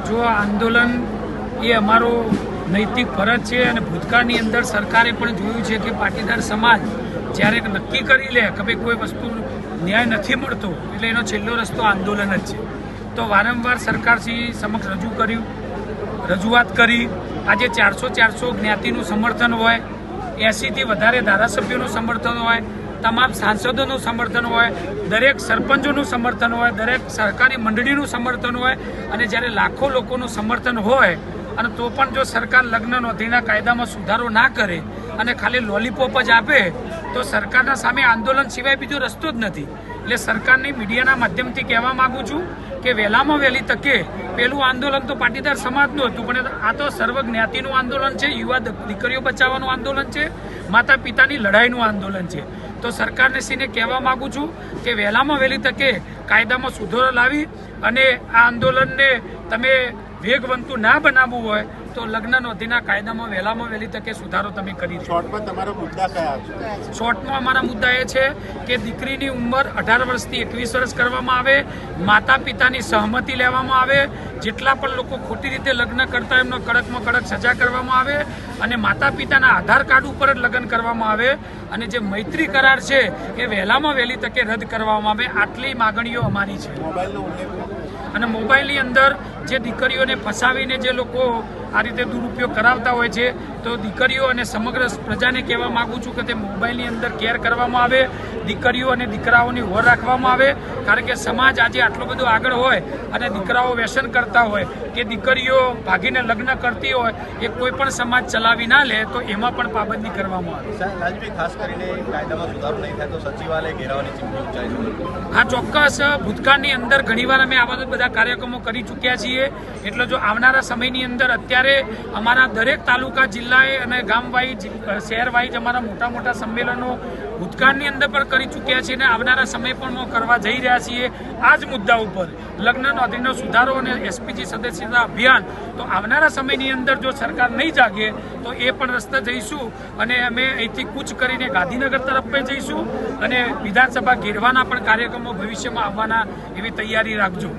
જો આંદોલન એ અમારો નૈતિક ફરજ છે અને ભૂતકાળની અંદર સરકારે પણ જોયું છે કે પાટીદાર સમાજ જ્યારે નક્કી કરી લે કે ભાઈ કોઈ વસ્તુ ન્યાય નથી મળતો એટલે એનો છેલ્લો રસ્તો આંદોલન જ છે. તો વારંવાર સરકારશ્રી સમક્ષ રજૂઆત કરી. આજે 400 જ્ઞાતિનું સમર્થન હોય, 80થી વધારે ધારાસભ્યોનું સમર્થન હોય, તમામ સાંસદોનું સમર્થન હોય, દરેક સરપંચોનું સમર્થન હોય, દરેક સહકારી મંડળીનું સમર્થન હોય અને જ્યારે લાખો લોકોનું સમર્થન હોય અને તો પણ જો સરકાર લગ્ન નોંધણીના કાયદામાં સુધારો ના કરે અને ખાલી લોલીપોપ જ આપે તો સરકારના સામે આંદોલન સિવાય બીજો રસ્તો જ નથી. એટલે સરકારની મીડિયાના માધ્યમથી કહેવા માગું છું કે વહેલામાં વહેલી તકે પેલું આંદોલન તો પાટીદાર સમાજનું હતું, પણ આ તો સર્વ જ્ઞાતિનું આંદોલન છે, યુવા દીકરીઓ બચાવવાનું આંદોલન છે, માતા પિતાની લડાઈનું આંદોલન છે. તો સરકારને શ્રીને કહેવા માગું છું કે વહેલામાં વહેલી તકે કાયદામાં સુધારો લાવી અને આ આંદોલનને તમે વેગવંતું ના બનાવવું હોય તો લગ્ન નોંધણીના કાયદામાં વહેલામાં વહેલી તકે સુધારો તમે કરી દો. શોર્ટમાં તમારા મુદ્દા કયા છે? શોર્ટમાં અમારા મુદ્દા એ છે કે દીકરીની ઉંમર 18 વર્ષથી 21 વર્ષ કરવામાં આવે, માતા પિતાની સહમતિ લેવામાં આવે, જેટલા પણ લોકો ખોટી રીતે લગ્ન કરતા એમનો કડકમાં કડક સજા કરવામાં આવે અને માતા પિતાના આધાર કાર્ડ ઉપર જ લગ્ન કરવામાં આવે અને જે મૈત્રી કરાર છે એ વહેલામાં વહેલી તકે રદ કરવામાં આવે. આટલી માગણીઓ અમારી છે. મોબાઈલનો ઉલ્લેખ અને મોબાઈલની અંદર જે દીકરીઓને ફસાવીને જે લોકો આ રીતે દુરુપયોગ કરાવતા હોય છે તો દીકરીઓ અને સમગ્ર પ્રજાને કહેવા માગું છું કે તે મોબાઈલની અંદર કેર કરવામાં આવે, દીકરીઓ અને દીકરાઓની ઓર રાખવામાં આવે. કારણ કે સમાજ આજે આટલો બધો આગળ હોય અને દીકરાઓ વ્યસન કરતા હોય કે દીકરીઓ ભાગીને લગ્ન કરતી હોય એ કોઈ પણ સમાજ ચલાવી ના લે તો એમાં પણ પાબંદી કરવામાં આવે. રાજભાઈ, ખાસ કરીને કાયદામાં સુધારો નહીં થાય તો સચિવાલય ઘેરાવાની ચીમકી ઉચ્ચારી છે. હા, ચોક્કસ. ભૂતકાળની અંદર ઘણીવાર અમે આવા બધા કાર્યક્રમો કરી ચૂક્યા છીએ. એટલે જો આવનારા સમયની અંદર અત્યારે અમારા દરેક તાલુકા, જિલ્લાએ અને ગામ વાઇઝ, શહેર વાઇઝ અમારા મોટા સંમેલનો ભૂતકાળની અંદર પણ કરી ચૂક્યા છીએ અને આવનારા સમય પણ કરવા જઈ રહ્યા છીએ આ જ મુદ્દા ઉપર લગ્ન નોંધણીનો સુધારો અને એસપીજી સદસ્યતા અભિયાન. તો આવનારા સમયની અંદર જો સરકાર નહીં જાગે તો એ પણ રસ્તે જઈશું અને અમે અહીંથી કૂચ કરીને ગાંધીનગર તરફ પણ જઈશું અને વિધાનસભા ઘેરવાના પણ કાર્યક્રમો ભવિષ્યમાં આવવાના એવી તૈયારી રાખજો.